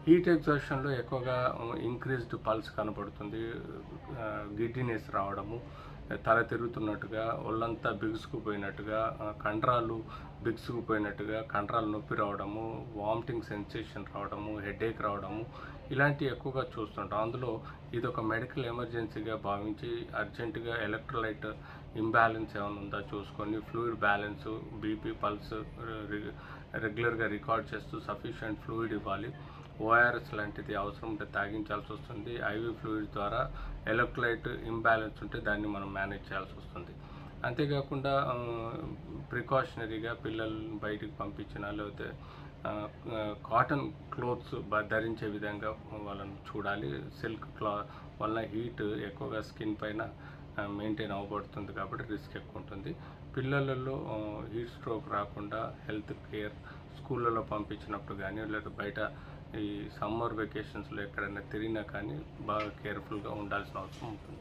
Heat ఎగ్జాస్షన్లో ఎక్కువగా increased pulse కనపడుతుంది, giddiness రావడము, తల తిరుగుతున్నట్టుగా, ఒళ్ళంతా బిగుసుకుపోయినట్టుగా, కండరాలు బిగుసుకుపోయినట్టుగా, కండరాలు నొప్పి రావడము, వామిటింగ్ సెన్సేషన్ రావడము, హెడేక్ రావడము, ఇలాంటివి ఎక్కువగా చూస్తుంటాం. అందులో ఇది ఒక మెడికల్ ఎమర్జెన్సీగా భావించి అర్జెంటుగా ఎలక్ట్రోలైట్ ఇంబ్యాలెన్స్ ఏమైనా ఉందా చూసుకొని ఫ్లూయిడ్ బ్యాలెన్సు, బీపీ, పల్స్ రెగ్యులర్గా రికార్డ్ చేస్తూ సఫిషియెంట్ ఫ్లూయిడ్ ఇవ్వాలి. ఓఆర్ఎస్ లాంటిది అవసరం ఉంటే తాగించాల్సి వస్తుంది. ఐవీ ఫ్లూయిడ్ ద్వారా ఎలక్ట్రోలైట్ ఇంబ్యాలెన్స్ ఉంటే దాన్ని మనం మేనేజ్ చేయాల్సి వస్తుంది. అంతేకాకుండా ప్రికాషనరీగా పిల్లల్ని బయటికి పంపించినా లేకపోతే కాటన్ క్లోత్స్ ధరించే విధంగా వాళ్ళని చూడాలి. సిల్క్ వల్ల హీట్ ఎక్కువగా స్కిన్ పైన మెయింటైన్ అవ్వబడుతుంది కాబట్టి రిస్క్ ఎక్కువ ఉంటుంది. పిల్లలలో హీట్ స్ట్రోక్ రాకుండా హెల్త్ కేర్ స్కూళ్ళలో పంపించినప్పుడు కానీ లేదా బయట ఈ సమ్మర్ వెకేషన్స్లో ఎక్కడైనా తిరిగినా కానీ బాగా కేర్ఫుల్గా ఉండాల్సిన అవసరం ఉంటుంది.